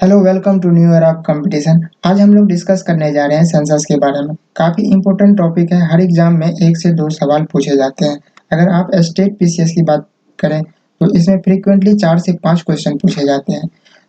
Hello, welcome to new year of competition. आज हम लोग डिस्कस करने जा रहे हैं सेंसस के बारे में। काफ़ी इंपॉर्टेंट टॉपिक है। हर एग्जाम में 1 से 2 सवाल पूछे जाते हैं। अगर आप स्टेट पीसीएस की बात करें तो इसमें फ्रीक्वेंटली 4 से 5 क्वेश्चन पूछे जाते हैं।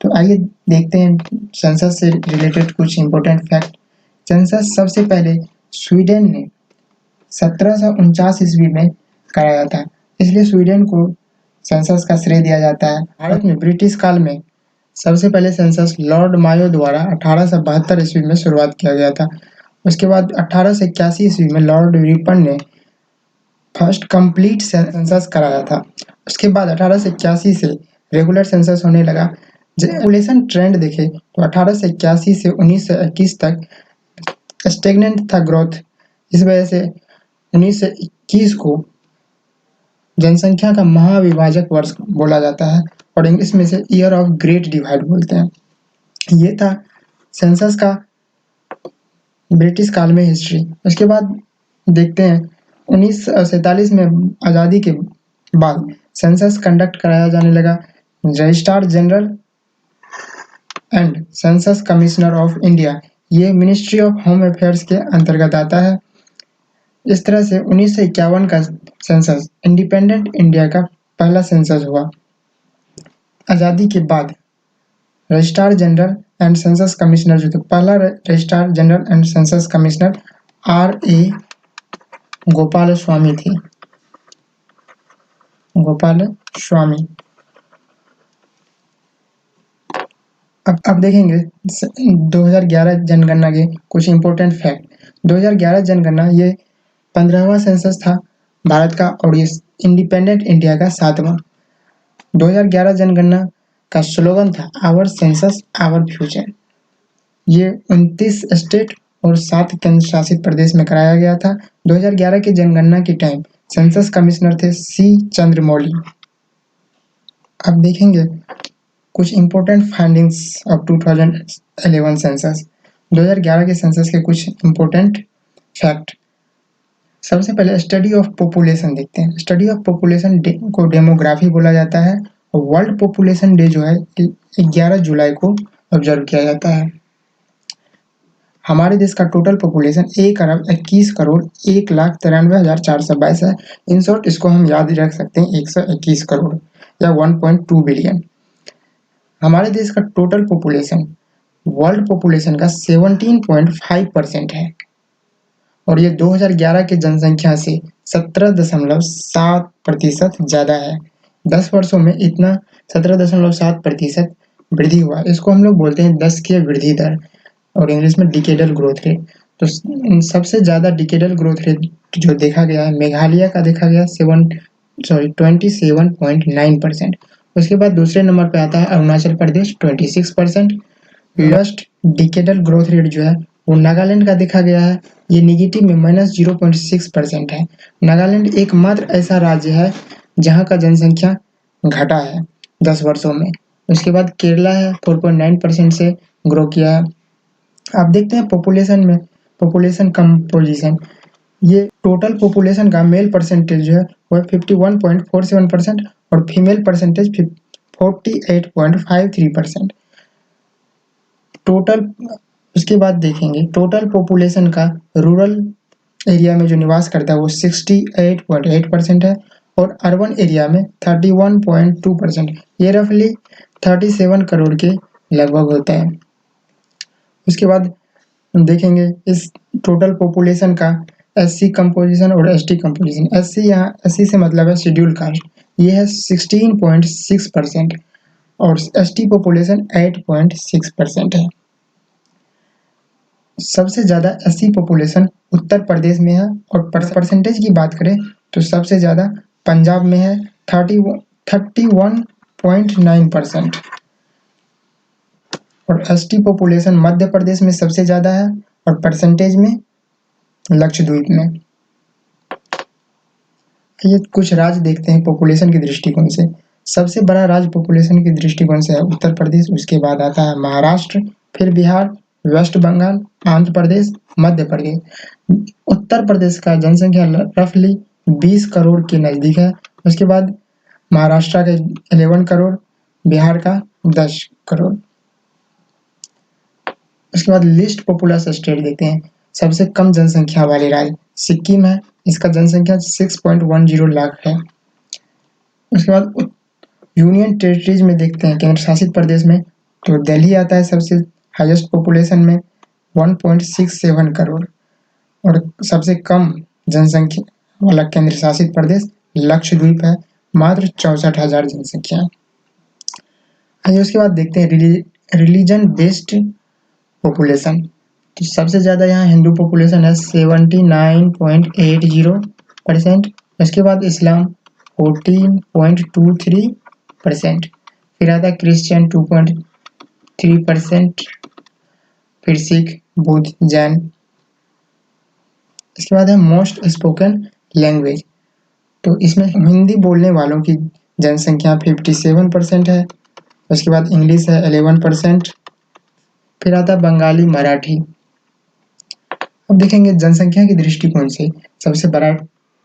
तो आइए देखते हैं सेंसस से रिलेटेड कुछ इंपॉर्टेंट फैक्ट। सेंसस सबसे पहले स्वीडन ने 1749 ईस्वी में कराया था, इसलिए स्वीडन को सेंसस का श्रेय दिया जाता है। भारत में ब्रिटिश काल में सबसे पहले सेंसस लॉर्ड मायो द्वारा 1872 ईस्वी में शुरुआत किया गया था। उसके बाद 1881 ईस्वी में लॉर्ड रिपन ने फर्स्ट कंप्लीट सेंसस कराया था। उसके बाद 1881 से रेगुलर सेंसस होने लगा। जब पॉपुलेशन ट्रेंड देखे तो 1881 से 1921 तक स्टेगनेंट था ग्रोथ। इस वजह से 1921 को जनसंख्या का महाविभाजक वर्ष बोला जाता है और इंग्लिश में से ईयर ऑफ ग्रेट डिवाइड बोलते हैं। ये था सेंसस का ब्रिटिश काल में हिस्ट्री। उसके बाद देखते हैं 1947 में आज़ादी के बाद सेंसस कंडक्ट कराया जाने लगा। Registrar general and census commissioner of India, ये मिनिस्ट्री ऑफ होम अफेयर्स के अंतर्गत आता है। इस तरह से 1951 का सेंसस इंडिपेंडेंट इंडिया का पहला सेंसस हुआ। आज़ादी के बाद registrar general and census commissioner जो थे, पहला registrar general and census commissioner R.A. Gopal Swami थे। गोपाल स्वामी। अब देखेंगे 2011 जनगणना के कुछ इंपॉर्टेंट फैक्ट। 2011 जनगणना ये 15वां सेंसस था भारत का और ये इंडिपेंडेंट इंडिया का 7वां। 2011 जनगणना का स्लोगन था आवर सेंसस आवर फ्यूचर। ये 29 स्टेट और 7 केंद्र शासित प्रदेश में कराया गया था। 2011 की जनगणना के टाइम सेंसस कमिश्नर थे C. चंद्रमौली। अब देखेंगे कुछ इंपॉर्टेंट फाइंडिंग्स ऑफ 2011 सेंसस। 2011 के सेंसस के कुछ इंपॉर्टेंट फैक्ट। सबसे पहले स्टडी ऑफ पॉपुलेशन देखते हैं। स्टडी ऑफ पॉपुलेशन को डेमोग्राफी बोला जाता है। वर्ल्ड पॉपुलेशन डे जो है 11 जुलाई को ऑब्जर्व किया जाता है। हमारे देश का टोटल पॉपुलेशन 1,21,01,93,422 है। इन शॉर्ट इसको हम याद ही रख सकते हैं 121 करोड़ या 1.2 बिलियन। हमारे देश का टोटल पॉपुलेशन वर्ल्ड पॉपुलेशन का 17.5% है और ये 2011 की जनसंख्या से 17.7% ज़्यादा है। 10 वर्षों में इतना 17.7% वृद्धि हुआ। इसको हम लोग बोलते हैं 10 की वृद्धि दर और इंग्लिश में डिकेडल ग्रोथ रेट। तो सबसे ज़्यादा डिकेडल ग्रोथ रेट जो देखा गया है मेघालय का देखा गया 27.9%। उसके बाद दूसरे नंबर पे आता है Arunachal Pradesh 26%। Lowest decadal growth rate जो है वो नागालैंड का देखा गया है। ये निगेटिव में -0.6% है। नागालैंड एकमात्र ऐसा राज्य है जहाँ का जनसंख्या घटा है 10 वर्षों में। उसके बाद केरला है 4.9% से ग्रो किया है। आप देखते हैं पॉपुलेशन में पॉपुलेशन कंपोजिशन, ये टोटल पॉपुलेशन का मेल परसेंटेज जो है वो 51.47% और फीमेल परसेंटेज 48.53%। टोटल उसके बाद देखेंगे टोटल पॉपुलेशन का रूरल एरिया में जो निवास करता है वो 68.8% है और अर्बन एरिया में 31.2%। ये रफली 37 करोड़ के लगभग होता है। उसके बाद देखेंगे इस टोटल पॉपुलेशन का SC कंपोजिशन और ST कंपोजिशन। SC यहाँ SC से मतलब है शेड्यूल कास्ट, ये है 16.6% और ST पॉपुलेशन 8.6% है। सबसे ज़्यादा SC पॉपुलेशन उत्तर प्रदेश में है और परसेंटेज की बात करें तो सबसे ज़्यादा पंजाब में है 31.9% और ST पॉपुलेशन मध्य प्रदेश में सबसे ज़्यादा है और परसेंटेज में लक्षद्वीप में। ये कुछ राज्य देखते हैं पॉपुलेशन के दृष्टिकोण से। सबसे बड़ा राज्य पॉपुलेशन के दृष्टिकोण से है उत्तर प्रदेश, उसके बाद आता है महाराष्ट्र, फिर बिहार, वेस्ट बंगाल, आंध्र प्रदेश, मध्य प्रदेश। उत्तर प्रदेश का जनसंख्या रफली 20 करोड़ के नज़दीक है। उसके बाद महाराष्ट्र का 11 करोड़, बिहार का 10 करोड़। उसके बाद लिस्ट पॉपुलस स्टेट देखते हैं। सबसे कम जनसंख्या वाले राज्य सिक्किम है, इसका जनसंख्या 6.10 लाख है। उसके बाद यूनियन टेरिटरीज में देखते हैं, केंद्र शासित प्रदेश में तो दिल्ली आता है सबसे हाईएस्ट पॉपुलेशन में 1.67 करोड़, और सबसे कम जनसंख्या वाला केंद्र शासित प्रदेश लक्षद्वीप है, मात्र 64,000 जनसंख्या है। आइए उसके बाद देखते हैं रिलीजन बेस्ड पॉपुलेशन। तो सबसे ज़्यादा यहाँ हिंदू पॉपुलेशन है 79.80%। उसके बाद इस्लाम 14.23%। फिर आता है क्रिश्चियन 2.3%। फिर सिख, बुद्ध, जैन। इसके बाद है मोस्ट स्पोकन लैंग्वेज। तो इसमें हिंदी बोलने वालों की जनसंख्या 57% है। उसके बाद इंग्लिश है 11%। फिर आता है बंगाली, मराठी। अब देखेंगे जनसंख्या के दृष्टिकोण से सबसे बड़ा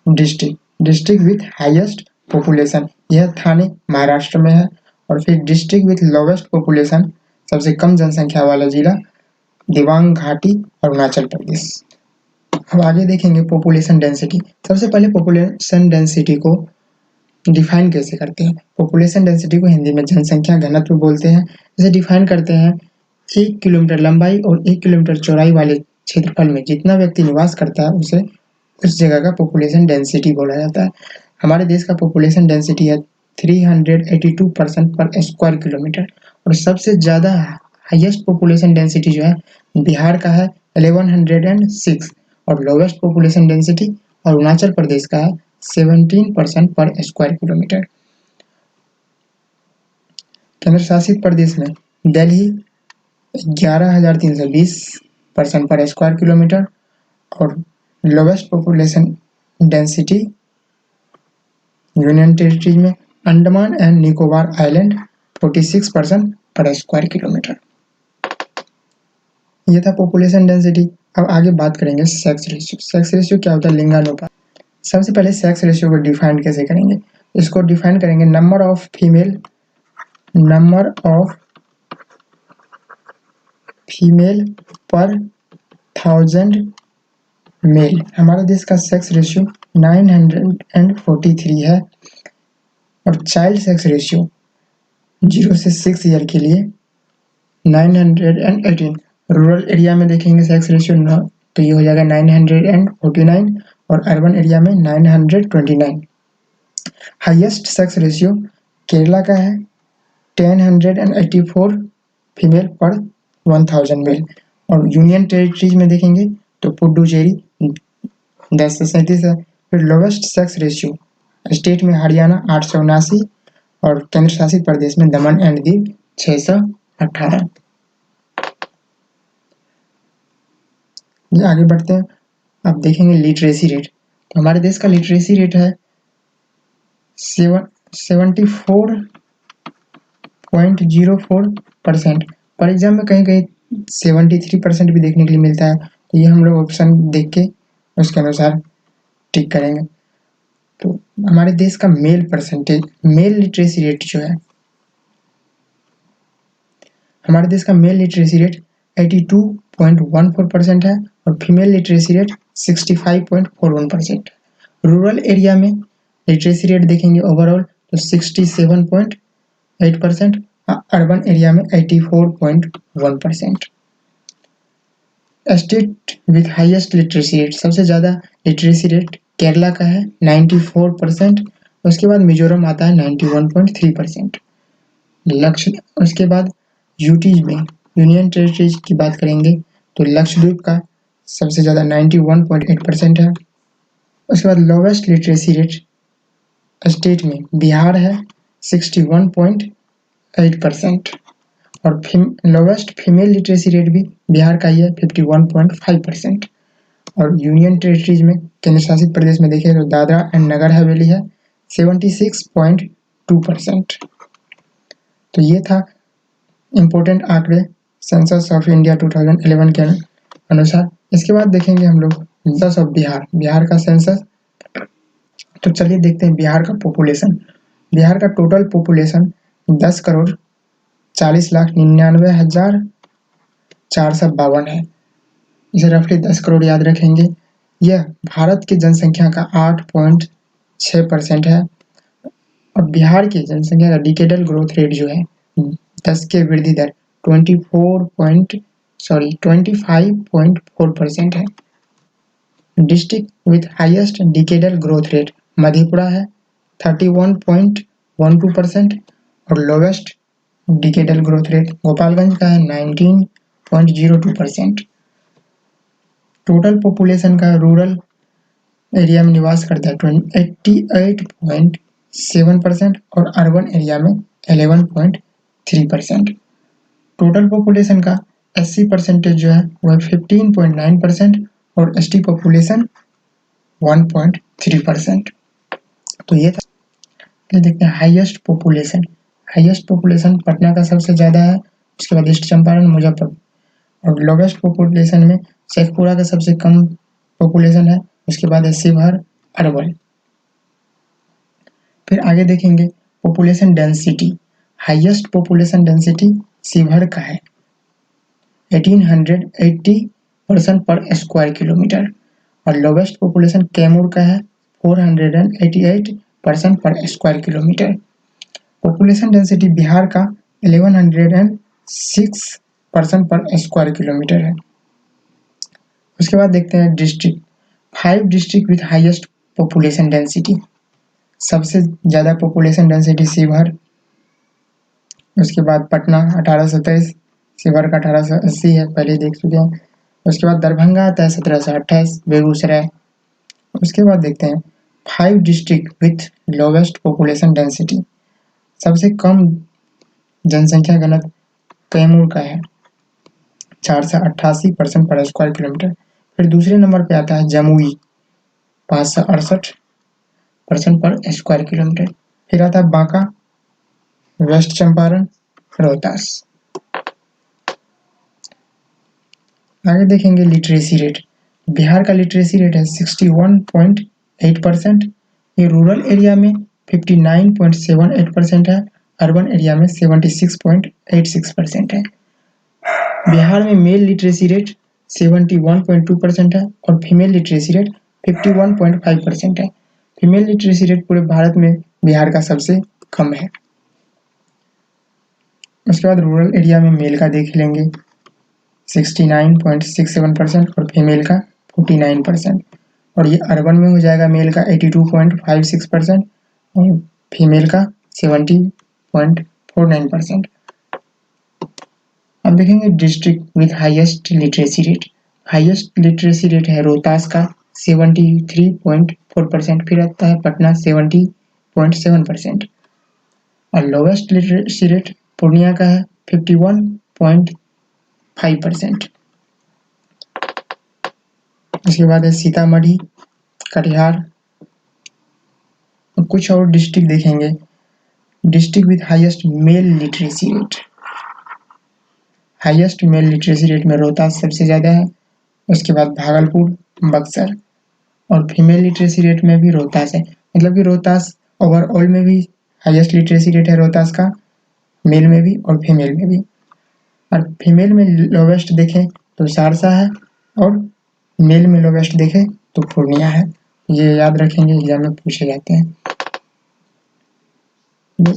डिस्ट्रिक्ट विथ हाईएस्ट पॉपुलेशन, यह थाने महाराष्ट्र में है। और फिर डिस्ट्रिक्ट विथ लोवेस्ट पॉपुलेशन, सबसे कम जनसंख्या वाला जिला दिबांग घाटी, अरुणाचल प्रदेश। अब आगे देखेंगे पॉपुलेशन डेंसिटी। सबसे पहले पॉपुलेशन डेंसिटी को डिफाइन कैसे करते हैं। पॉपुलेशन डेंसिटी को हिंदी में जनसंख्या घनत्व बोलते हैं। इसे डिफाइन करते हैं 1 किलोमीटर लंबाई और 1 किलोमीटर चौड़ाई वाले क्षेत्रफल में जितना व्यक्ति निवास करता है उसे उस जगह का पॉपुलेशन डेंसिटी बोला जाता है। हमारे देश का पॉपुलेशन डेंसिटी है 382% पर स्क्वायर किलोमीटर, और सबसे ज़्यादा हाईएस्ट पॉपुलेशन डेंसिटी जो है बिहार का है 1106, और lowest population density Arunachal Pradesh का है 17% पर स्क्वायर किलोमीटर। केंद्र शासित प्रदेश में दिल्ली 11,320% पर स्क्वायर किलोमीटर, और lowest population density union territories में अंडमान एंड निकोबार आइलैंड 46% पर स्क्वायर किलोमीटर। यह था पॉपुलेशन डेंसिटी। अब आगे बात करेंगे सेक्स रेशियो। सेक्स रेशियो क्या होता है? लिंगानुपात। सबसे पहले सेक्स रेशियो को डिफाइन कैसे करेंगे? इसको डिफाइन करेंगे नंबर ऑफ फीमेल पर 1000 मेल। हमारे देश का सेक्स रेशियो 943 है, और चाइल्ड सेक्स रेशियो 0 से 6 ईयर के लिए 918। रूरल एरिया में देखेंगे सेक्स रेशियो 9, तो ये हो जाएगा 949, और अर्बन एरिया में 929। हाईएस्ट सेक्स रेशियो केरला का है 1084 फीमेल पर 1000 मेल, और यूनियन टेरिटरीज में देखेंगे तो पुडुचेरी 10 से 37 है। फिर लोवेस्ट सेक्स रेशियो स्टेट में हरियाणा 879, और केंद्र शासित प्रदेश में दमन एंड दीव 618। आगे बढ़ते हैं, अब देखेंगे लिटरेसी रेट। तो हमारे देश का लिटरेसी रेट है 74.04%। पर एग्जाम में कहीं कहीं 73% भी देखने के लिए मिलता है, तो ये हम लोग ऑप्शन देख के उसके अनुसार टिक करेंगे। तो हमारे देश का मेल लिटरेसी रेट जो है, हमारे देश का मेल लिटरेसी रेट 82.14% है, और female literacy rate 65.41%। Rural area में लिटरेसी रेट देखेंगे ओवरऑल तो 67.8%, अर्बन एरिया में 84.1%। State with highest literacy rate, सबसे ज़्यादा लिटरेसी रेट केरला का है 94%। उसके बाद मिजोरम आता है 91.3%। उसके बाद यूटीज में यूनियन टेरिटरीज की बात करेंगे तो लक्षद्वीप का सबसे ज़्यादा 91.8% है। उसके बाद लोवेस्ट लिटरेसी रेट स्टेट में बिहार है 61.8%, और लोवेस्ट फीमेल लिटरेसी रेट भी बिहार का ही है 51.5%। और यूनियन टेरिटरीज में केंद्र शासित प्रदेश में देखें तो दादरा एंड नगर हवेली है 76.2%। तो ये था इम्पोर्टेंट आंकड़े सेंसस ऑफ इंडिया 2011 के अनुसार। इसके बाद देखेंगे हम लोग सेंसस ऑफ बिहार का सेंसस। तो चलिए देखते हैं बिहार का पॉपुलेशन। बिहार का टोटल पॉपुलेशन 10,40,99,000 452 है। इसे रफली 10 करोड़ याद रखेंगे। यह भारत की जनसंख्या का 8.6% है और बिहार की जनसंख्या का डिकेडल ग्रोथ रेट जो है 10 के वृद्धि दर 25.4% है। District with highest decadal growth rate Madhepura है 31.12% और lowest decadal growth rate Gopalganj का है 19.02%। टोटल पॉपुलेशन का रूरल एरिया में निवास करता है 88.7% और अर्बन एरिया में 11.3%। टोटल पॉपुलेशन का SC परसेंटेज जो है वह 15.9% और ST पॉपुलेशन 1.3%। तो ये देखते हैं हाईएस्ट पॉपुलेशन पटना का सबसे ज़्यादा है, उसके बाद ईस्ट चंपारण, मुजफ्फरपुर और लोवेस्ट पॉपुलेशन में शेखपुरा का सबसे कम पॉपुलेशन है, उसके बाद है शिवहर, अरवल। फिर आगे देखेंगे population density. Highest population density Sheohar का है 1880 पर स्क्वायर किलोमीटर और लोवेस्ट पॉपुलेशन कैमूर का है 488 पर square kilometre. Population density Bihar का 1106 पर स्क्वायर किलोमीटर है। उसके बाद देखते हैं district. 5 district with highest population density. सबसे ज़्यादा पॉपुलेशन डेंसिटी शिवहर, उसके बाद पटना 1823, शिवहर का 1880 है, पहले देख चुके हैं। उसके बाद दरभंगा आता है 1728, बेगूसराय। उसके बाद देखते हैं 5 district with lowest population density. सबसे कम जनसंख्या घनत्व कैमूर का है 488 पर स्क्वायर किलोमीटर। फिर दूसरे नंबर पे आता है जमुई 568 पर स्क्वायर किलोमीटर। फिर आता है बांका, वेस्ट चंपारण, रोहतास। आगे देखेंगे लिटरेसी रेट। बिहार का लिटरेसी रेट है 61.8%। ये रूरल एरिया में 59.78% है, अर्बन एरिया में 76.86% है। बिहार में मेल लिटरेसी रेट 71.2% है और फीमेल लिटरेसी रेट 51.5% है। फीमेल लिटरेसी रेट पूरे भारत में बिहार का सबसे कम है। उसके बाद रूरल एरिया में मेल का देख लेंगे 69.67% और फीमेल का 49%। और ये अर्बन में हो जाएगा मेल का 82.56% और फीमेल का 70.49%। अब देखेंगे district with highest literacy rate. Highest literacy rate है रोहतास का 73.4%। फिर आता है पटना 70.7% और लोवेस्ट लिटरेसी रेट पूर्णिया का है 51.5%। इसके बाद है सीतामढ़ी, कटिहार। कुछ और डिस्ट्रिक्ट देखेंगे। District with highest mail literacy rate. Highest mail literacy rate में रोहतास सबसे ज़्यादा है, उसके बाद भागलपुर, बक्सर और फीमेल लिटरेसी रेट में भी रोहतास है। मतलब कि रोहतास ओवरऑल में भी हाईएस्ट लिटरेसी रेट है रोहतास का, मेल में भी और फीमेल में भी। और फीमेल में लोवेस्ट देखें तो सहरसा है और मेल में लोवेस्ट देखें तो पूर्णिया है। ये याद रखेंगे, एग्जाम में पूछे जाते हैं।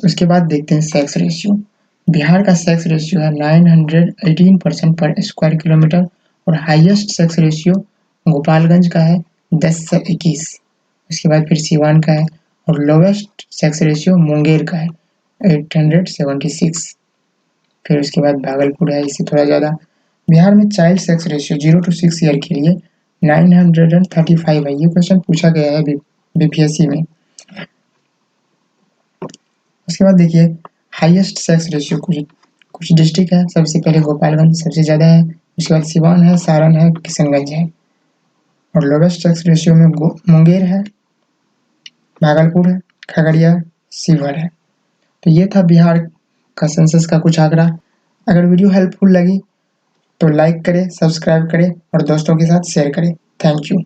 उसके बाद देखते हैं सेक्स रेशियो। बिहार का सेक्स रेशियो है 918% पर स्क्वायर किलोमीटर और हाईएस्ट सेक्स रेशियो गोपालगंज का है 10 से 21। उसके बाद फिर सिवान का है और लोवेस्ट सेक्स रेशियो मुंगेर का है 876। फिर उसके बाद भागलपुर है, इससे थोड़ा ज़्यादा। बिहार में child sex ratio 0 to 6 year के लिए 935 है। ये क्वेश्चन पूछा गया है BPSC में। उसके बाद देखिए हाईएस्ट सेक्स रेशियो कुछ डिस्ट्रिक्ट है। सबसे पहले गोपालगंज सबसे ज़्यादा है, उसके बाद सिवान है, सारण है, किशनगंज है और लोवेस्ट सेक्स रेशियो में मुंगेर है, भागलपुर है, खगड़िया, शिवहर है। तो ये था बिहार का सेंसस का कुछ आंकड़ा। अगर वीडियो हेल्पफुल लगी तो लाइक करें, सब्सक्राइब करें और दोस्तों के साथ शेयर करें। Thank you.